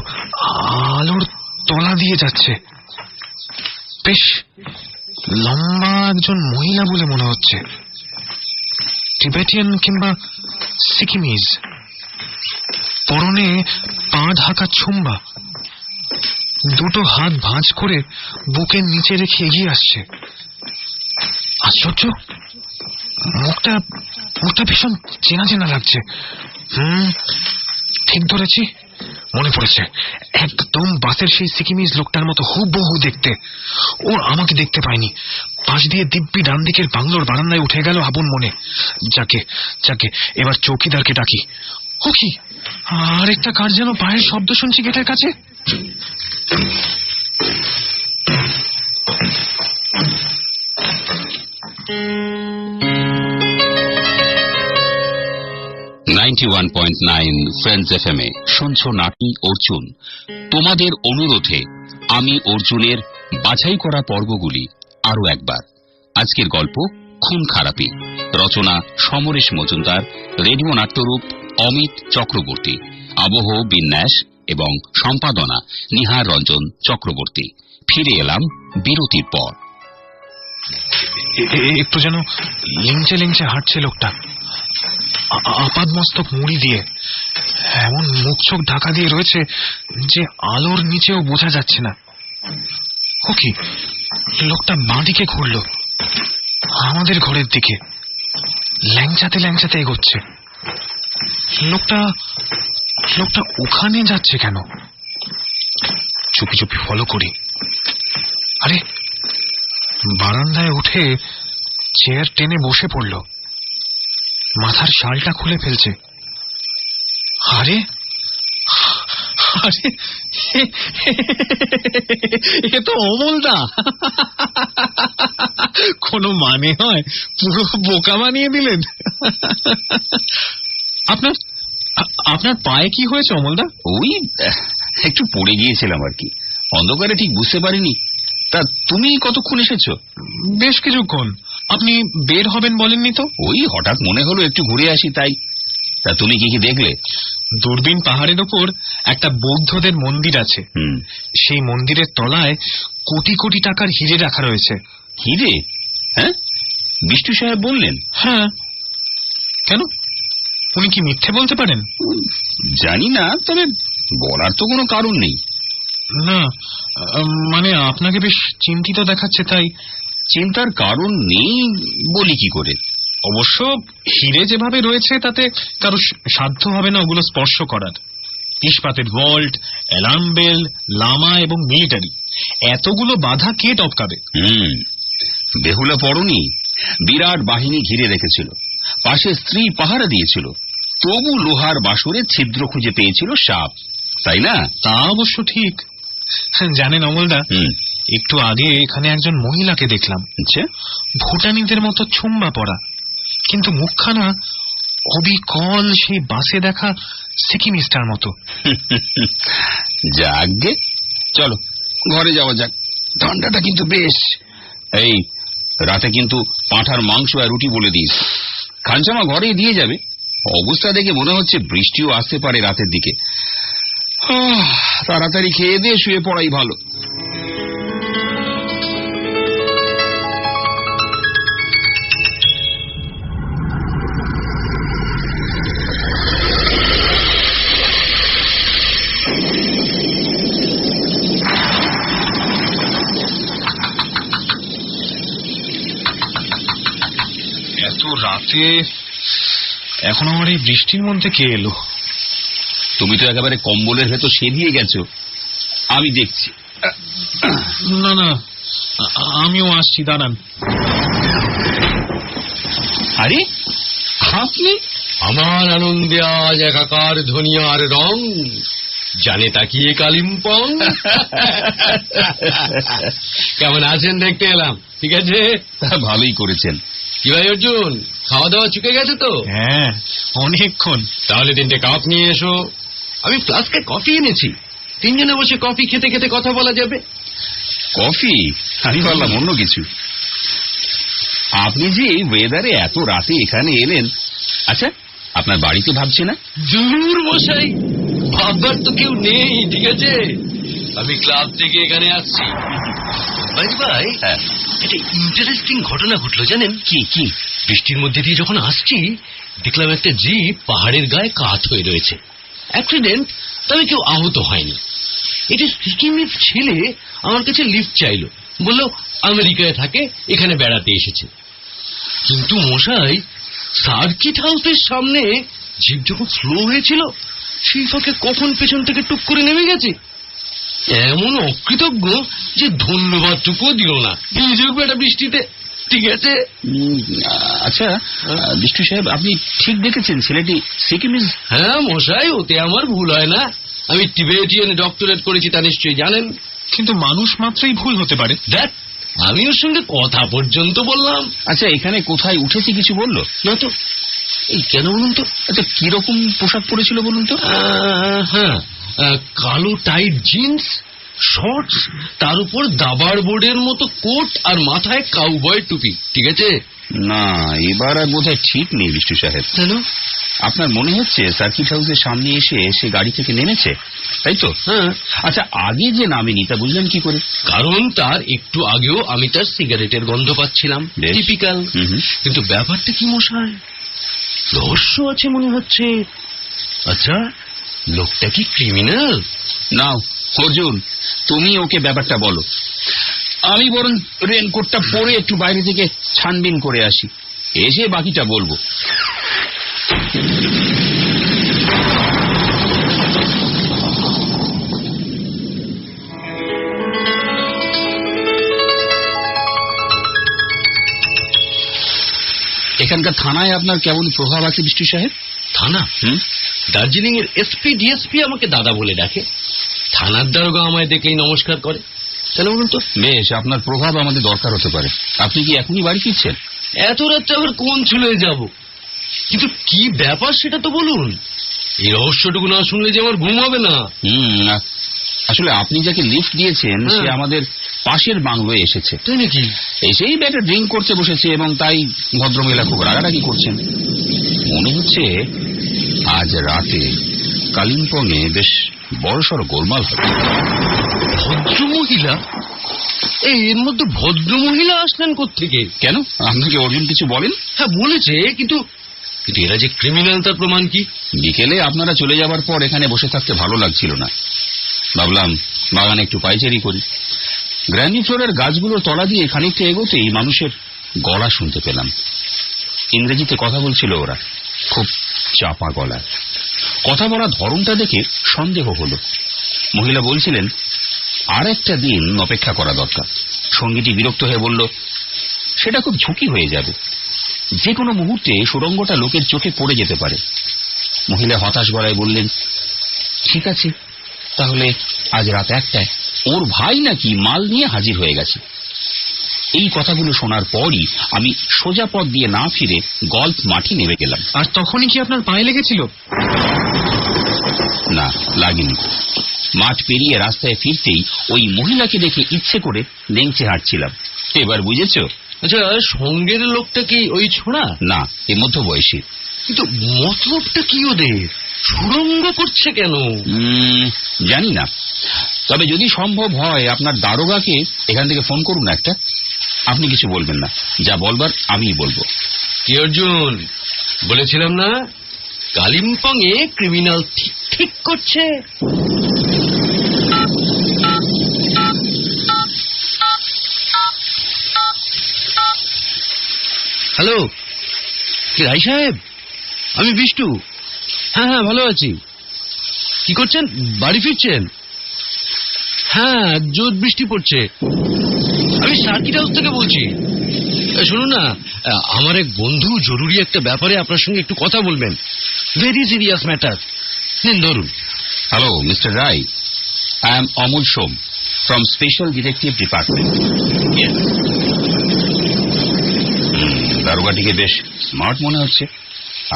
আলোর তলা দিয়ে যাচ্ছে। বেশ লম্বা একজন মহিলা বলে মনে হচ্ছে, টিবেটিয়ান কিংবা সিকিমিজ। পরনে পা ঢাকা ছুম্বা, দুটো হাত ভাঁজ করে বুকের নিচে রেখে এগিয়ে আসছে। আশ্চর্য, মুখটা ভীষণ চেনা চেনা লাগছে। ঠিক ধরেছি, মনে পড়েছে। একদম বাসের সেই সিকিমিজ লোকটার মতো হুবহু দেখতে। ও আমাকে দেখতে পায়নি। পাশ দিয়ে দিব্যি ডান দিকের বাংলোর বারান্দায় উঠে গেল আপন মনে। যাকে যাকে এবার চৌকিদারকে ডাকি। ও কি, আরেকটা কার যেন পায়ের শব্দ শুনছি গেটের কাছে। ফ্রেন্ডস FM এ শুনছো নাটক অর্জুন। তোমাদের অনুরোধে আমি অর্জুনের বাছাই করা পর্বগুলি আরো একবার। আজকের গল্প খুন খারাপি, রচনা সমরেশ মজুমদার, রেডিও নাট্যরূপ অমিত চক্রবর্তী, আবহ বিন্যাস এবং সম্পাদনা নিহার রঞ্জন চক্রবর্তী। ফিরে এলাম বিরতির পর। একটু যেন লিংচে লিংচে হাঁটছে লোকটা, আপাদ মস্তক মুড়ি দিয়ে। এমন মুখ চোখ ঢাকা দিয়ে রয়েছে যে আলোর নিচেও বোঝা যাচ্ছে না। ও কি, লোকটা বাঁদিকে ঘুরল, আমাদের ঘরের দিকে। ল্যাংচাতে ল্যাংচাতে এগোচ্ছে। লোকটা ওখানে যাচ্ছে কেন? চুপি চুপি ফলো করি। আরে বারান্দায় উঠে চেয়ার টেনে বসে পড়ল, মাথার শালটা খুলে ফেলছে। আরে আরে, এ তো অমলদা। কোনো মানে হয়? পুরো বোকা বানিয়ে দিলেন। আপনার পায়ে কি হয়েছে অমলদা? ওই একটু পড়ে গিয়েছিলাম আর কি, অন্ধকারে ঠিক বুঝতে পারিনি। তা তুমি কতক্ষণ এসেছো? বেশ কিছুক্ষণ। আপনি বের হবেন বলেননি তো? ওই হঠাৎ মনে হলো একটু ঘুরে আসি, তাই। তা তুমি কি কি দেখলে? দূরবীন পাহাড়ের ওপর একটা বৌদ্ধদের মন্দির আছে। সেই মন্দিরের তলায় কোটি কোটি টাকার হিরে রাখা রয়েছে। হিরে? হ্যাঁ, বিষ্টু সাহেব বললেন। হ্যাঁ, কেন? উনি কি মিথ্যে বলতে পারেন? জানি না, তবে বলার তো কোনো কারণ নেই। না, মানে আপনাকে বেশ চিন্তিত দেখাচ্ছে, তাই চিন্তার কারণ নেই বলি কি করে? অবশ্য হিরে যেভাবে রয়েছে তাতে কারো সাধ্য হবে না ওগুলো স্পর্শ করার। ইস্পাতের ভল্ট, অ্যালার্ম বেল, লামা এবং মিলিটারি, এতগুলো বাধা কে টপকাবে? বেহুলা পড়নি? বিরাট বাহিনী ঘিরে রেখেছিল, পাশে স্ত্রী পাহারা দিয়েছিল, তবু লোহার বাসরে ছিদ্র খুঁজে পেয়েছিল সাপ, তাই না? তা অবশ্য ঠিক। জানেন অমলদা, একটু আগে এখানে একজন মহিলাকে দেখলাম। আচ্ছা, ভুটানিদের মতো ছুম্বা পড়া, কিন্তু মুখখানা অবিকল সেই বাসে দেখা সিকিমিস্টার মতো। যাকগে, চলো ঘরে যাওয়া যাক, ঠান্ডাটা কিন্তু বেশ। এই রাতে কিন্তু পাঁঠার মাংস আর রুটি বলে দিস, খানসামা ঘরেই দিয়ে যাবে। অবস্থা দেখে মনে হচ্ছে বৃষ্টিও আসতে পারে রাতের দিকে। তাড়াতাড়ি খেয়ে দিয়ে শুয়ে পড়াই ভালো। এত রাতে এখন আমার এই বৃষ্টির মধ্যে কে এলো? তুমি তো একেবারে কম্বলের ভেতর সেদিয়ে গেছো, আমি দেখছি। না না, আমিও আসছি, দাঁড়ান। আরে আপনি? আমার আনন্দে আজ একাকার ধনিয়ার রং, জানে তাকিয়ে কালিম্পং। কেমন আছেন দেখতে এলাম। ঠিক আছে, ভালোই করেছেন। কি ভাই অর্জুন, খাওয়া দাওয়া চুকে গেছে তো? হ্যাঁ, অনেকক্ষণ। তাহলে 3টে কাপ নিয়ে এসো, আমি ফ্লাস্কে কফি এনেছি, 3 জনে বসে কফি খেতে খেতে কথা বলা যাবে। কফি? আমি বললাম অন্য কিছু। আপনি যে এই ওয়েদারে এত রাতে এখানে এলেন, আচ্ছা আপনার বাড়িতে ভাবছে না? দূর মশাই, ভাববার তো কেউ নেই। ঠিক আছে, আমি ক্লাব থেকে এখানে আসছি। ভাই, হ্যাঁ, একটা ইন্টারেস্টিং ঘটনা ঘটলো জানেন? কি? বৃষ্টির মধ্যে দিয়ে যখন আসছি, দেখলাম একটা জিপ পাহাড়ের গায়ে কাত হয়ে রয়েছে। অ্যাক্সিডেন্ট, তবে কেউ আহত হয়নি। এটা সিকিমের ছেলে আমার কাছে লিফট চাইলো, বলল আমেরিকায় থাকে, এখানে বেড়াতে এসেছে। কিন্তু মশাই, সার্কিট হাউসের সামনে জিপ যখন স্লো হয়েছিল, সেই ফাঁকে কখন পেছন থেকে টুক করে নেমে গেছে। এমন অকৃতজ্ঞ যে ধন্যবাদটুকুও দিল না। ভিজুক বেটা বৃষ্টিতে। ঠিক আছে। আচ্ছা বিষ্টু সাহেব, আপনি ঠিক দেখেছেন ছেলেটি সিকিমিজ? হ্যাঁ মশাই, ওতে আমার ভুল হয় না। আমি টিবেটিয়ান ডক্টরেট করেছি, তা নিশ্চয়ই জানেন। কিন্তু মানুষ মাত্রই ভুল হতে পারে। দেখ, আমি ওর সঙ্গে কথা পর্যন্ত বললাম। আচ্ছা, এখানে কোথায় উঠেছে কিছু বললো না তো। এই কেন বলুন তো? আচ্ছা, কিরকম পোশাক পরেছিল বলুন তো? হ্যাঁ, কালো টাইট জিন্স, শর্টস, তার উপর দাবার বোর্ডের মতো কোট, আর মাথায় কাউবয় টুপি। ঠিক আছে? না, এবার আর বোধহয় ঠিক নেই বিষ্টু সাহেব। কেন? আপনার মনে হচ্ছে সার্কিট হাউসের সামনে এসে সে গাড়ি থেকে নেমেছে, তাই তো? হ্যাঁ। আচ্ছা, আগে যে নামেনি তা বুঝলেন কি করে? কারণ তার একটু আগেও আমি তার সিগারেটের গন্ধ পাচ্ছিলাম। টিপিক্যাল। কিন্তু ব্যাপারটা কি মশাই, রহস্য আছে মনে হচ্ছে। আচ্ছা, লোকটা কি ক্রিমিনাল? নাও অর্জুন, তুমি ওকে ব্যাপারটা বলো। আমি বরং রেনকোটটা পরে একটু বাইরে থেকে ছানবিন করে আসি, এসে বাকিটা বলবো। এখানকার থানায় আপনার কেমন প্রভাব আছে বিষ্টু সাহেব? থানা? দার্জিলিং এর এসপি ডিএসপি আমাকে দাদা বলে ডাকে। থানার দারোগা আমায় দেখলেই নমস্কার করে। তাহলে বলুন তো। বেশ, আপনার প্রভাব আমাদের দরকার হতে পারে। আপনি কি এখনই বাড়ি ফিরছেন? এত রাত্রে আবার কোন চুলোয় যাব? কিন্তু কি ব্যাপার সেটা তো বলুন। এই রহস্যটুকু না শুনলে যে আমার ঘুম হবে না। আসলে আপনি যাকে লিফট দিয়েছেন সে আমাদের পাশের বাংলোয় এসেছে। তাই নাকি? এসেই ব্যাটা ড্রিঙ্ক করতে বসেছে এবং তাই ভদ্রমহিলা খুব রাগারাগি করছেন। মনে হচ্ছে আজ রাতে কালিম্পংয়ে বেশ বড়সড় গোলমাল হবে। ভদ্রমহিলা? এর মধ্যে ভদ্রমহিলা আসলেন কোত্থেকে? কেন, আপনাকে অর্জুন কিছু বলেন? হ্যাঁ বলেছে, কিন্তু এরা যে ক্রিমিনাল তার প্রমাণ কি? বিকেলে আপনারা চলে যাবার পর এখানে বসে থাকতে ভালো লাগছিল না, ভাবলাম বাগানে একটু পাইচারি করি। গ্র্যানি ফ্লোরের গাছগুলোর তলা দিয়ে খানিকটা এগোতেই মানুষের গলা শুনতে পেলাম। ইংরেজিতে কথা বলছিল ওরা, খুব চাপা গলায়। কথা বলা ধরনটা দেখে সন্দেহ হলো। মহিলা বলছিলেন আর একটা দিন অপেক্ষা করা দরকার। সঙ্গীটি বিরক্ত হয়ে বলল, সেটা খুব ঝুঁকি হয়ে যাবে, যে কোনো মুহূর্তে সুড়ঙ্গটা লোকের চোখে পড়ে যেতে পারে। মহিলা হতাশ গলায় বললেন, ঠিক আছে, তাহলে আজ রাত 1টায় ওর ভাই নাকি মাল নিয়ে হাজির হয়ে গেছে। এই কথাগুলো শোনার পরই আমি সোজা পথ দিয়ে না ফিরে গল্ফ মাঠে নেমে গেলাম। আর তখনই কি আপনার পায়ে লেগেছিল? না, লাগেনি। মাঠ পেরিয়ে রাস্তায় ফিরতেই ওই মহিলাকে দেখে ইচ্ছে করে লেংচে হাঁটছিলাম। এবার বুঝেছ? আচ্ছা, সঙ্গের লোকটা কি ওই ছোড়া? না, এ মধ্যবয়সী। কিন্তু মতলবটা কি ওদের? সুড়ঙ্গ করছে কেন? জানি না, তবে যদি সম্ভব হয় আপনার দারোগাকে এখান থেকে ফোন করুন একটা। আপনি কিছু বলবেন না, যা বলবার আমিই বলবো। কি অর্জুন, বলেছিলাম না কালিম্পং এ ক্রিমিনাল ঠিক করছে। হ্যালো, কি রায় সাহেব? আমি বিষ্টু। হ্যাঁ হ্যাঁ, ভালো আছি। কি করছেন? বাড়ি ফিরছেন? হ্যাঁ, জোর বৃষ্টি পড়ছে। আমি সার্কিট হাউস থেকে বলছি। শুনুন না, আমার এক বন্ধু জরুরি একটা ব্যাপারে আপনার সঙ্গে একটু কথা বলবেন। Very serious matter. নিন ধরুন। Hello mister Roy, I am Amal Som from special detective department. দারোগাটিকে বেশ স্মার্ট মনে হচ্ছে।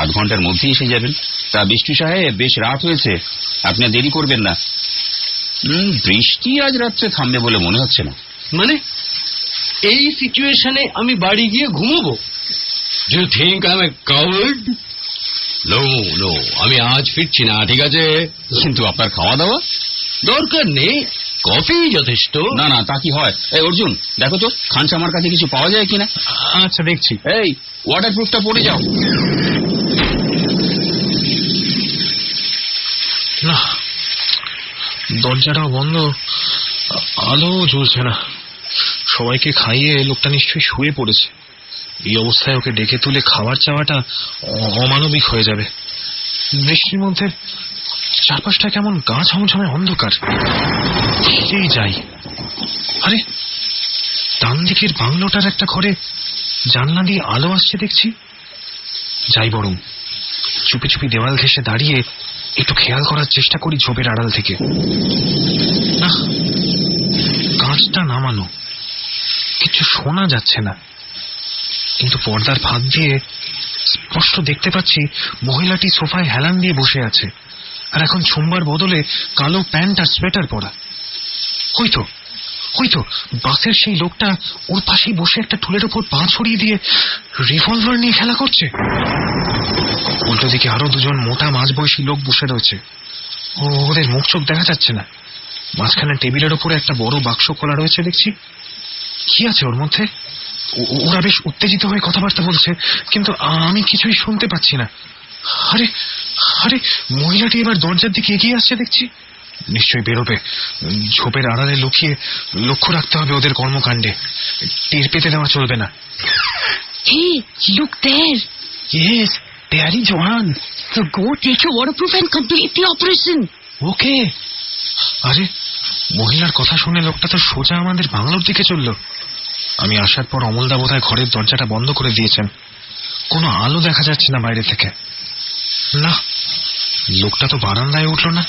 8 ঘন্টার মধ্যেই এসে যাবেন। তা বিষ্টু সাহেব, বেশ রাত হয়েছে, আপনি দেরি করবেন না। বৃষ্টি আজ রাত্রে থামবে বলে মনে হচ্ছে না। মানে এই সিচুয়েশনে আমি বাড়ি গিয়ে ঘুমোবো? Do you think I am a coward? No no, আমি আজ ফিরছি না, ঠিক আছে? কিন্তু আপনার খাওয়া দাওয়া? দরকার নেই, কফি যথেষ্ট। না না, তা কি হয়? এই অর্জুন, দেখো তো খানসা আমার কাছে কিছু পাওয়া যায় কিনা। আচ্ছা, দেখছি। এই ওয়াটার প্রুফটা পড়ে যাও। না, দরজাটাও বন্ধ, আলো জ্বলছে না। সবাইকে খাইয়ে লোকটা নিশ্চয়ই শুয়ে পড়েছে। এই অবস্থায় ওকে ডেকে তুলে খাবার চাওয়াটা অমানবিক হয়ে যাবে। বৃষ্টির মধ্যে চারপাশটা কেমন গা ছমছমে অন্ধকার। ফিরেই যাই। আরে, ডান দিকের বাংলোটার একটা ঘরে জানলা দিয়ে আলো আসছে দেখছি। যাই বরং চুপি চুপি দেওয়াল ঘেঁষে দাঁড়িয়ে একটু খেয়াল করার চেষ্টা করি ঝোপের আড়াল থেকে। না, কাঁচটা নামানো, কিছু শোনা যাচ্ছে না। কিন্তু পর্দার ফাঁক দিয়ে স্পষ্ট দেখতে পাচ্ছি মহিলাটি সোফায় হেলান দিয়ে বসে আছে, আর এখন ঝুমবার বদলে কালো প্যান্ট আর সোয়েটার পরা। হয়তো বাসের সেই লোকটা ওর পাশেই বসে একটা টুলের ওপর পা ছড়িয়ে দিয়ে রিভলভার নিয়ে খেলা করছে। উল্টো দিকে আরো 2জন মোটা মাঝবয়সী লোক বসে রয়েছে। ওদের মুখ চোখ দেখা যাচ্ছে না। মাঝখানে টেবিলের ওপরে একটা বড় বাক্স খোলা রয়েছে দেখছি। কি আছে ওর মধ্যে? ওরা বেশ উত্তেজিত হয়ে কথাবার্তা বলছে, কিন্তু আমি কিছুই শুনতে পাচ্ছি না। আরে আরে, মহিলাটি এবার দরজার দিকে এগিয়ে আসছে দেখছি। নিশ্চয়ই বেরোবে। ঝোপের আড়ালে লুকিয়ে লক্ষ্য রাখতে হবে ওদের কর্মকাণ্ডে। টের পেতে দেওয়া চলবে না। Hey, look there. Yes, Pyari Johan. So go take your waterproof and complete the operation. ওকে। আরে, মহিলার কথা শুনে লোকটা তো সোজা আমাদের বাংলোর দিকে চলল। আমি আসার পর অমলদা বোধহয় ঘরের দরজাটা বন্ধ করে দিয়েছেন। কোনো আলো দেখা যাচ্ছে না বাইরে থেকে। না, লোকটা তো বারান্দায় উঠল না,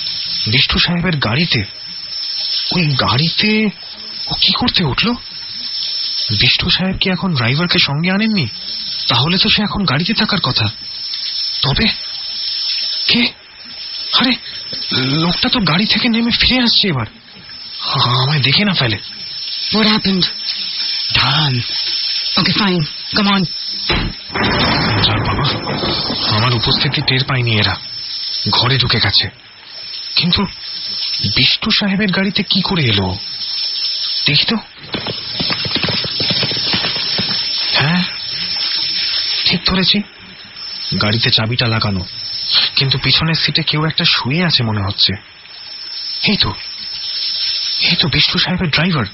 বিষ্টু সাহেবের গাড়িতে। ওই গাড়িতে ও কি করতে উঠল? বিষ্টু সাহেব কি এখন ড্রাইভারকে সঙ্গে আনেননি? তাহলে তো সে এখন গাড়িতে থাকার কথা। তবে কে? আরে, লোকটা তো গাড়ি থেকে নেমে ফিরে আসছে এবার। আমায় দেখে না ফেলে। What happened? Done. Okay, fine. Come on. যার বাবা, আমার উপস্থিতি টের পায়নি এরা, ঘরে ঢুকে গেছে। কিন্তু বিষ্টু সাহেবের গাড়িতে কি করে এলো দেখি তো। হ্যাঁ, ঠিক ধরেছি, গাড়িতে চাবিটা লাগানো, কিন্তু পিছনের সিটে কেউ একটা শুয়ে আছে মনে হচ্ছে। এই তো বিষ্টু সাহেবের ড্রাইভার।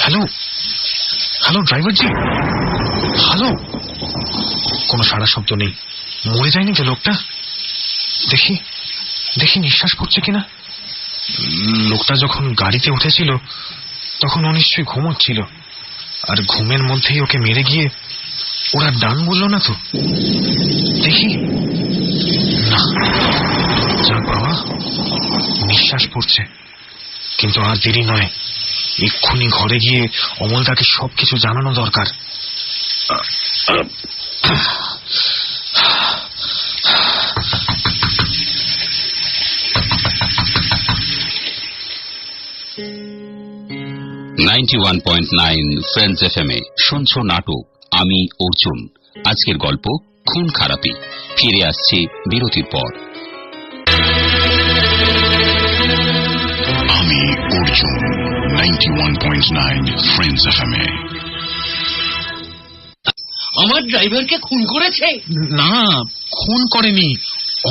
হ্যালো হ্যালো ড্রাইভার জি, হ্যালো। কোনো সাড়া শব্দ নেই। মরে যায়নি তো লোকটা? দেখি দেখি নিঃশ্বাস পড়ছে কিনা। লোকটা যখন গাড়িতে উঠেছিল তখন ও নিশ্চয়ই ঘুমোচ্ছিল, আর ঘুমের মধ্যেই ওকে মেরে গিয়ে ওরা ডান বললো না তো? দেখি, না, যাক বাবা, নিঃশ্বাস পড়ছে। কিন্তু আর দেরি নয়, এক্ষুনি ঘরে গিয়ে অমলদাকে সবকিছু জানানো দরকার। ফ্রেন্ডস এফএম এ শুনছো নাটক আমি অর্জুন। আজকের গল্প খুন খারাপি। ফিরে আসছে বিরতির পর। আমি অর্জুন, 91.9 ফ্রেন্ডস এফএম এ। আমার ড্রাইভারকে খুন করেছে? না, খুন করেনি,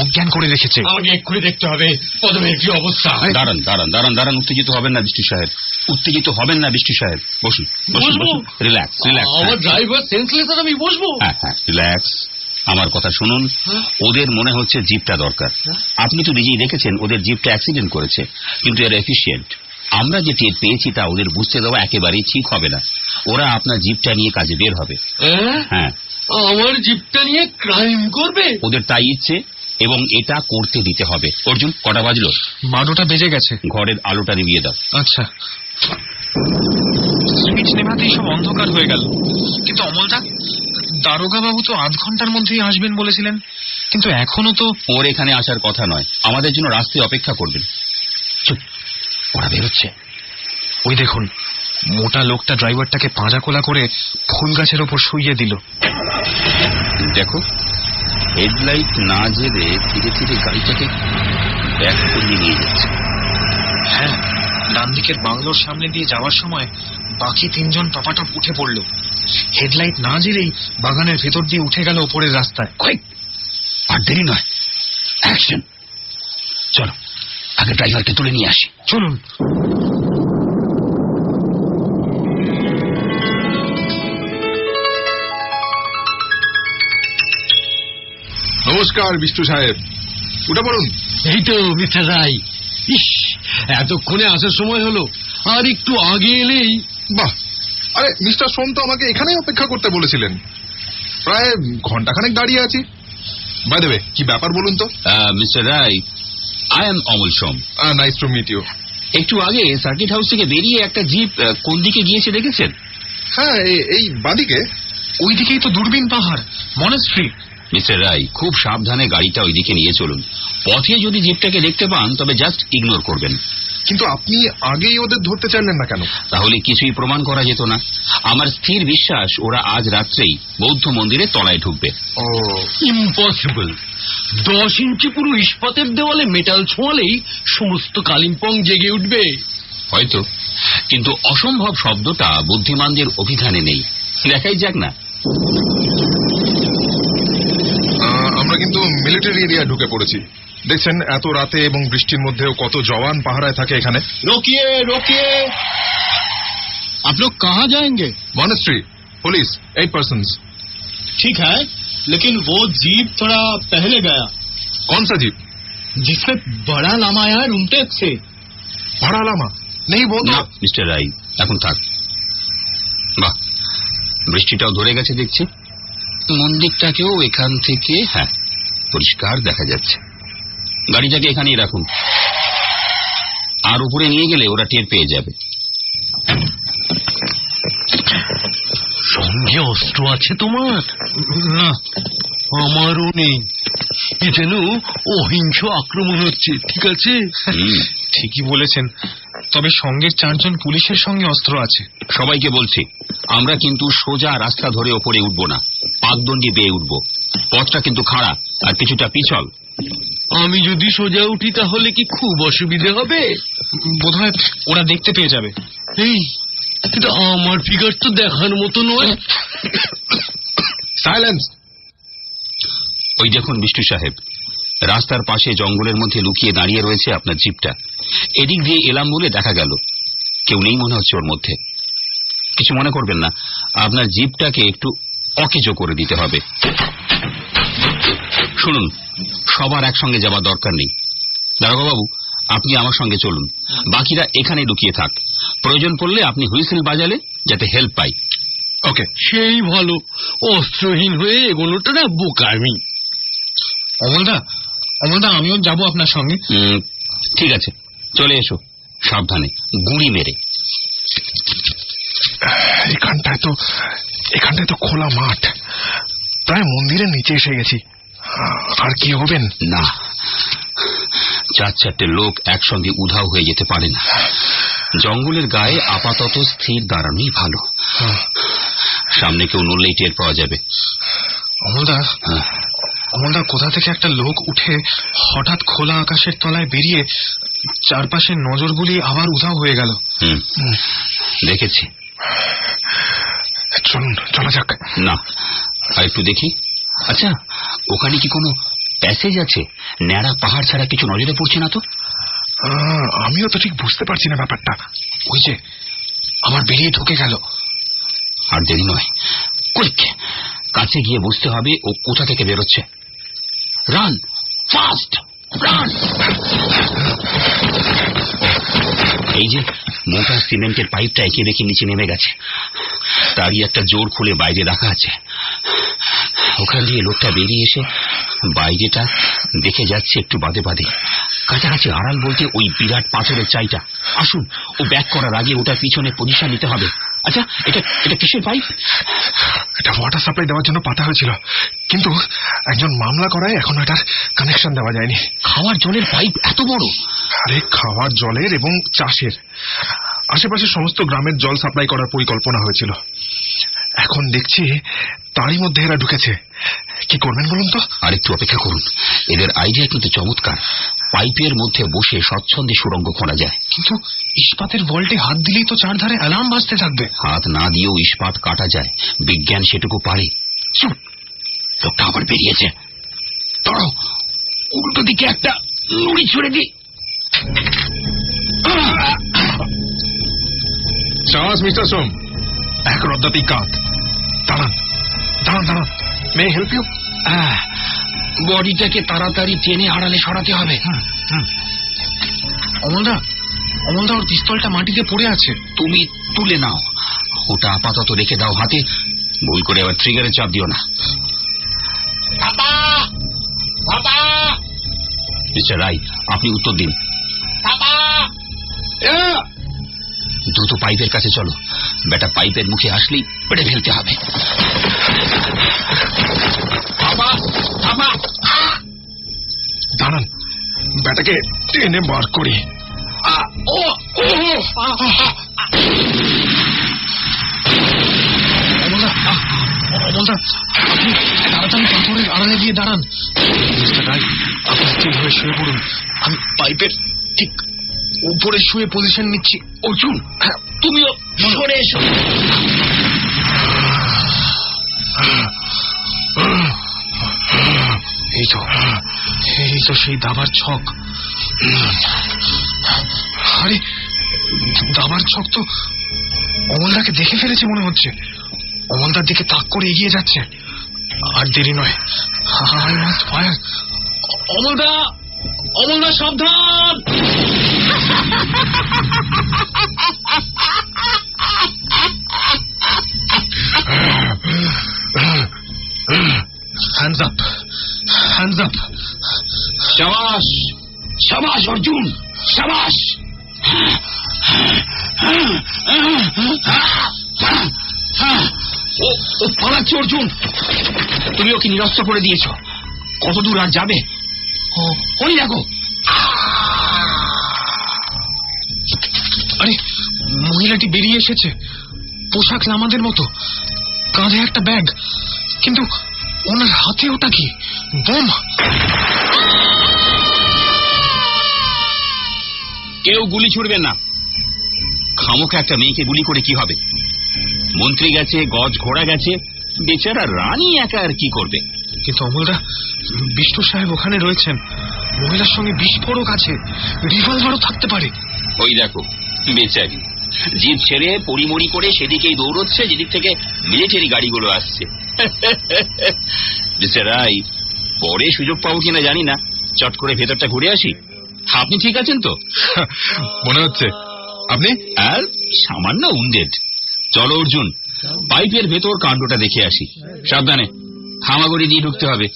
অজ্ঞান করে রেখেছে। আমাকে এক্ষুনি দেখতে হবে পদমের কি অবস্থা। দাঁড়ান দাঁড়ান দাঁড়ান দাঁড়ান, উত্তেজিত হবেন না বিষ্টু সাহেব, উত্তেজিত হবেন না বিষ্টু সাহেব। বসুন বসুন বসুন, রিল্যাক্স রিল্যাক্স। আমার ড্রাইভার সেন্সলেস আর আমি বসবো? হ্যাঁ হ্যাঁ, রিল্যাক্স। আমার কথা শুনুন। ওদের মনে হচ্ছে জিপটা দরকার। আপনি তো নিজেই দেখেছেন ওদের জিপটা অ্যাক্সিডেন্ট করেছে, কিন্তু এরা এফিশিয়েন্ট। আমরা যে টের পেয়েছি তা ওদের বুঝতে দেওয়া একেবারেই ঠিক হবে না। ওরা আপনার জিপটা নিয়ে কাজে বের হবে। হ্যাঁ, আমার জিপটা নিয়ে ক্রাইম করবে? ওদের তাই ইচ্ছে, এবং এটা করতে দিতে হবে। অর্জুন, কটা বাজলো? 12টা বেজে গেছে। ঘরের আলোটা নিভিয়ে দাও। আচ্ছা। সুইচ নেভাতেই সব অন্ধকার হয়ে গেল। কিন্তু অমলদা, দারোগা বাবু তো আধ ঘন্টার মধ্যেই আসবেন বলেছিলেন, কিন্তু এখনো তো। ওর এখানে আসার কথা নয়, আমাদের জন্য রাস্তায় অপেক্ষা করবেন। চুপ, ওরা বেরোচ্ছে। ওই দেখুন, মোটা লোকটা ড্রাইভারটাকে পাঁজা কোলা করে ফুল গাছের ওপর শুইয়ে দিল। দেখো, হেডলাইট না জেলে ধীরে ধীরে গাড়িটাকে ব্যাক করিয়ে নিয়ে যাচ্ছে। হ্যাঁ, ডান দিকের বাংলোর সামনে দিয়ে যাওয়ার সময় বাকি 3 জন টপাটপ উঠে পড়ল। হেডলাইট না জেলেই বাগানের ভেতর দিয়ে উঠে গেল ওপরের রাস্তায়। কুইক, আর দেরি নয়, অ্যাকশন। চলো, আগে ড্রাইভারকে তুলে নিয়ে আসি। চলুন। নমস্কার বিষ্টু সাহেব, উঠে পড়ুন। এই তো মিস্টার রায়। ইস, এতক্ষণে আসার সময় হলো, আর একটু আগে এলেই। বাহ, আরে মিস্টার সোম তো আমাকে এখানেই অপেক্ষা করতে বলেছিলেন। প্রায় ঘন্টাখানেক দাঁড়িয়ে আছি। বাই দ্য ওয়ে, কি ব্যাপার বলুন তো? Mister Roy, I am Amal Som. Nice to meet you. একটু আগে সার্কিট হাউস থেকে বেরিয়ে একটা জিপ কোন দিকে গিয়েছে দেখেছেন? হ্যাঁ, এই বাদিকে। ওই দিকেই তো দূরবীন পাহাড়, মনেস্ট্রি। মিস্টার রায়, খুব সাবধানে গাড়িটা ওইদিকে নিয়ে চলুন। পথে যদি জিপটাকে দেখতে পান তবে জাস্ট ইগনোর করবেন। কিন্তু আপনি আগেই ওদের ধরতে চাইলেন না কেন? তাহলে কিছুই প্রমাণ করা যেত না। আমার স্থির বিশ্বাস ওরা আজ রাত্রেই বৌদ্ধ মন্দিরের তলায় ঢুকবে। ও, ইম্পসিবল। 10 ইঞ্চি পুরো ইস্পাতের দেওয়ালে মেটাল ছোঁয়ালেই সমস্ত কালিম্পং জেগে উঠবে। হয়তো, কিন্তু অসম্ভব শব্দটা বুদ্ধিমানদের অভিধানে নেই। দেখাই যাক না। আমরা কিন্তু মিলিটারি এরিয়া ঢুকে পড়েছি। দেখছেন, এত রাতে এবং বৃষ্টির মধ্যেও কত জওয়ান পাহারায় থাকে এখানে। रोकिए रोकिए, आप लोग कहाँ जाएंगे? Monastery, police, 8 persons। ठीक है, लेकिन वो जीप थोड़ा पहले गया, कौन सा जीप? जिसमें बड़ा लामा आया रूमटेक से। भाड़ा लामा नहीं, वो तो। না মিস্টার রায়, এখন থাক। বাহ, বৃষ্টিটাও ধরে গেছে দেখছি। মন্দিরটাকেও এখান থেকে হ্যাঁ পরিষ্কার দেখা যাচ্ছে। গাড়িটাকে এখানেই রাখুন, আর উপরে নিয়ে গেলে ওরা টের পেয়ে যাবে। সঙ্গে অস্ত্র আছে তোমার? না, আমারও নেই। এ যেন অহিংস আক্রমণ হচ্ছে, ঠিক আছে? ঠিকই বলেছেন, তবে সঙ্গের 4 জন পুলিশের সঙ্গে অস্ত্র আছে। সবাইকে বলছি, আমরা কিন্তু সোজা রাস্তা ধরে ওপরে উঠবো না, পাকদণ্ডি বেয়ে উঠবো। পথটা কিন্তু খাড়া আর কিছুটা পিছল। আমি যদি সোজা উঠি তাহলে কি খুব অসুবিধে হবে? বোধহয় ওরা দেখতে পেয়ে যাবে। এই, কিন্তু আমার ফিগার তো দেখার মতো নয়। সাইলেন্স। ওই দেখুন বিষ্টু সাহেব, রাস্তার পাশে জঙ্গলের মধ্যে লুকিয়ে দাঁড়িয়ে রয়েছে আপনার জিপটা। এদিক দিয়ে এলাম বলে দেখা গেল, কেউ নেই মনে হচ্ছে ওর মধ্যে। কিছু মনে করবেন না, আপনার জিপটাকে একটু অকেজো করে দিতে হবে। শুনুন, সবার একসঙ্গে যাওয়ার দরকার নেই। দারোগা বাবু, আপনি আমার সঙ্গে চলুন, বাকিরা এখানে লুকিয়ে থাক। প্রয়োজন পড়লে আপনি হুইসেল বাজালে যাতে হেল্প পাই। ওকে। সেই ভালো, অস্ত্রহীন হয়ে এগোনোটা না বোকামি। অমলদা, আমিও যাব আপনার সঙ্গে। ঠিক আছে, চলে এসো, সাবধানে, গুঁড়ি মেরে। এখানটায় তো খোলা মাঠ, প্রায় মন্দিরের নিচে এসে গেছি। আর কি হবেন? না, 4-4টে লোক একসঙ্গে উধাও হয়ে যেতে পারে না। জঙ্গলের গায়ে আপাতত স্থির দাঁড়ানোই ভালো। সামনে কেউ নড়লেই টের পাওয়া যাবে। অমলদা, কোথা থেকে একটা লোক উঠে হঠাৎ খোলা আকাশের তলায় বেরিয়ে চারপাশে নজর বুলিয়ে আবার উধাও হয়ে গেল। দেখেছি। চলুন, চলা যাক। না, আর একটু দেখি। আচ্ছা, ওখানে কি কোনো প্যাসেজ আছে? ন্যাড়া পাহাড় ছাড়া কিছু নজরে পড়ছে না তো। আমিও তো ঠিক বুঝতে পারছি না ব্যাপারটা। ওই যে আবার বেরিয়ে ঢুকে গেল। আর দেরি নয়, কুইক, কাছে গিয়ে বুঝতে হবে ও কোথা থেকে বেরোচ্ছে। Run, fast run. এই যে মোটা সিমেন্টের পাইপটা একে দেখে নিচে নেমে গেছে, তারই একটা জোর খুলে বাইরে রাখা আছে। ওখান দিয়ে লোকটা বেরিয়ে এসে বাইরেটা দেখে যাচ্ছে একটু বাদে বাদে। কাছাকাছি আড়াল বলতে ওই বিরাট পাথরের চাইটা। আসুন, ও ব্যাক করার আগে ওটার পিছনে পজিশন নিতে হবে। আচ্ছা, এটা কিসের পাইপ? এটা ওয়াটার সাপ্লাই দেওয়ার জন্য পাতা হয়েছিল, কিন্তু একজন মামলা করায় এখন এটার কানেকশন দেওয়া যায়নি। খাওয়ার জলের পাইপ এত বড়? আরে, খাওয়ার জলের এবং চাষের, আশেপাশে সমস্ত গ্রামের জল সাপ্লাই করার পরিকল্পনা হয়েছিল। এখন দেখছি তারই মধ্যে এরা ঢুকেছে। কি করবেন বলুন তো? আর একটু অপেক্ষা করুন, এদের আইডিয়া কিন্তু চমৎকার। পাইপের মধ্যে বসে স্বচ্ছন্দে সুড়ঙ্গ খোঁড়া যায়। কিন্তু ইস্পাতের ভল্টে হাত দিলেই তো চারধারে অ্যালার্ম বাজতে থাকবে। হাত না দিয়েও ইস্পাত কাটা যায়, বিজ্ঞান সেটুকু পারে। লোকটা আবার বেরিয়েছে। ধরো, উল্টো দিকে একটা নুড়ি ছুড়ে দি। সাহস মিস্টার সোম, এক রদ্দাতেই কাঁধ। দাঁড়ান, মে হেল্প ইউ? বডিটাকে তাড়াতাড়ি টেনে আড়ালে সরাতে হবে। অমলদা, ওর পিস্তলটা মাটিতে পড়ে আছে। তুমি তুলে নাও, ওটা আপাতত রেখে দাও হাতে। ভুল করে আবার ট্রিগারে চাপ দিও না। মিস্টার রাই, আপনি উত্তর দিন। দ্রুত পাইপের কাছে চলো, বেটা পাইপের মুখে আসলেই পেড়ে ফেলতে হবে। দাঁড়ান, বেটাকে টেনে বার করি। অমলদা, আপনি তাড়াতাড়ি পাথরের আড়ালে গিয়ে দাঁড়ান। মিস্টার রাই, আপনি স্থির হয়ে শুয়ে পড়ুন। আমি পাইপের ঠিক উপরে শুয়ে পজিশন নিচ্ছি। অর্জুন, তুমিও সরে এসো। এই তো সেই দাবার ছক। আরে, দাবার ছক তো অমলদাকে দেখে ফেলেছে মনে হচ্ছে। অমলদার দিকে তাক করে এগিয়ে যাচ্ছে। আর দেরি নয়, আই মাস্ট ফায়ার। অমলদা সাবধান। Hands up. শাবাশ অর্জুন, শাবাশ। ও পালাচ্ছে অর্জুন, তুমি ওকে নিরস্ত করে দিয়েছ। কত দূর আর যাবে? ওই দেখো। আরে, মহিলাটি বেরিয়ে এসেছে, পোশাক লামাদের মতো, কাঁধে একটা ব্যাগ, কিন্তু ওনার হাতে ওটা কি? বোম। কেউ গুলি ছুড়বেন না। খামোখা একটা মেয়েকে গুলি করে কি হবে? মন্ত্রী গেছে, গজ ঘোড়া গেছে, বেচারা রানী একা আর কি করবে? কিন্তু অমলদা, বিষ্ণু সাহেব ওখানে রয়েছেন, মহিলার সঙ্গে বিস্ফোরক আছে, রিভলভারও থাকতে পারে। ওই দেখো বেচারি, জিপ ছেড়ে পরিমরি করে সেদিকেই দৌড়চ্ছে যেদিক থেকে মিলিটারি গাড়িগুলো আসছে। মিস্টার রায়, পরে সুযোগ পাবো কিনা জানি না, চট করে ভেতরটা ঘুরে আসি। আপনি ঠিক আছেন তো? মনে হচ্ছে। আপনি? আর সামান্য উন্ডেড। চলো অর্জুন, পাইপের ভেতর কাণ্ডটা দেখে আসি। সাবধানে, হামাগুড়ি দিয়ে ঢুকতে হবে।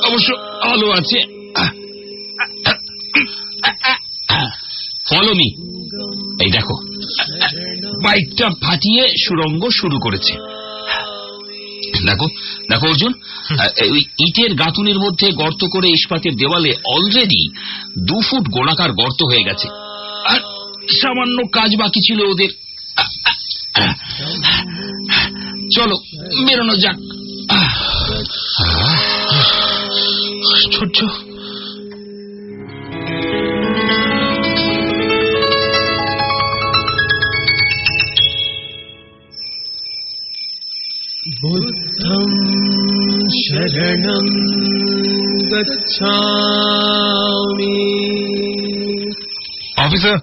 অবশ্য আলো আছে। Follow me. এই দেখো, বাইকটা ফাটিয়ে সুড়ঙ্গ শুরু করেছে। দেখো দেখো অর্জুন, ওই ইটের গাঁথুনির মধ্যে গর্ত করে ইস্পাতের দেওয়ালে অলরেডি 2 ফুট গোলাকার গর্ত হয়ে গেছে। আর সামান্য কাজ বাকি ছিল ওদের। চলো বেরোনো যাক। আশ্চর্য। বুদ্ধং শরণং গচ্ছামি। Officer,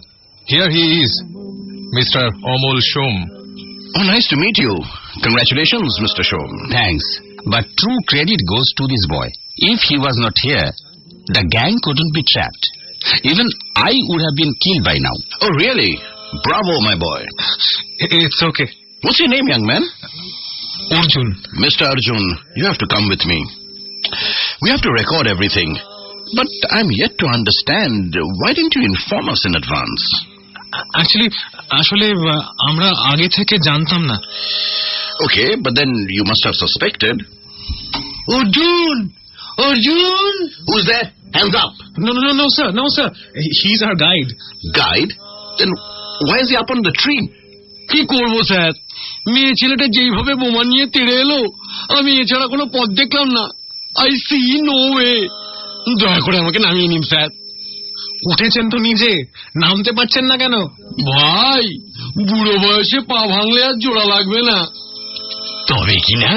here he is, Mr. Amol Shom. Oh, nice to meet you. Congratulations, Mr. Shom. Thanks, but true credit goes to this boy. If he was not here, the gang couldn't be trapped. Even I would have been killed by now. Oh, really? Bravo, my boy. It's okay. What's your name, young man? Arjun. Mr. Arjun, you have to come with me. We have to record everything. But I'm yet to understand. Why didn't you inform us in advance? আসলে আমরা আগে থেকে জানতাম না। Okay, but then you must have suspected. Arjun, Arjun! Who's there? Hands up. No, sir. He's our guide. Guide? Then why is he up on the tree? কি করবো sir, মেয়ে ছেলেটা যেইভাবে বোমা নিয়ে তেড়ে এলো, আমি এছাড়া কোনো পথ দেখলাম না। I see no way. দয়া করে আমাকে নামিয়ে নিন স্যার। উঠেছেন তো নিজে, নামতে পারছেন না কেন? ভাই, বুড়ো বয়সে পা ভাঙলে আর জোড়া লাগবে না। তবে কিনা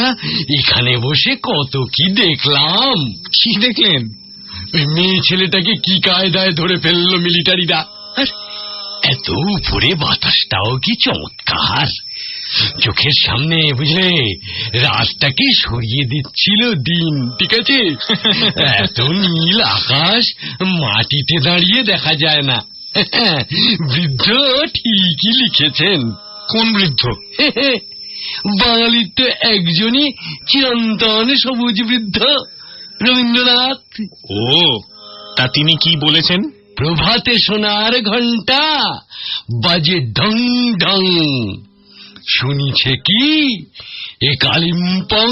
এখানে বসে কত কি দেখলাম। কি দেখলেন? ওই মেয়ে ছেলেটাকে কি কায়দায় ধরে ফেললো মিলিটারিরা। আর এত উপরে বাতাসটাও কি চমৎকার। চোখের সামনে বুঝলে রাতটাকে সরিয়ে দিচ্ছিল দিন, ঠিক আছে? এত নীল আকাশ মাটিতে দাঁড়িয়ে দেখা যায় না। বৃদ্ধ ঠিকই লিখেছেন। কোন বৃদ্ধ? বাঙালির তো একজনই চিরন্তন সবুজ বৃদ্ধ, রবীন্দ্রনাথ। ও, তা তিনি কি বলেছেন? প্রভাতে সোনার ঘণ্টা বাজে ঢং ঢং, শুনিছে কি এ কালিম্পং।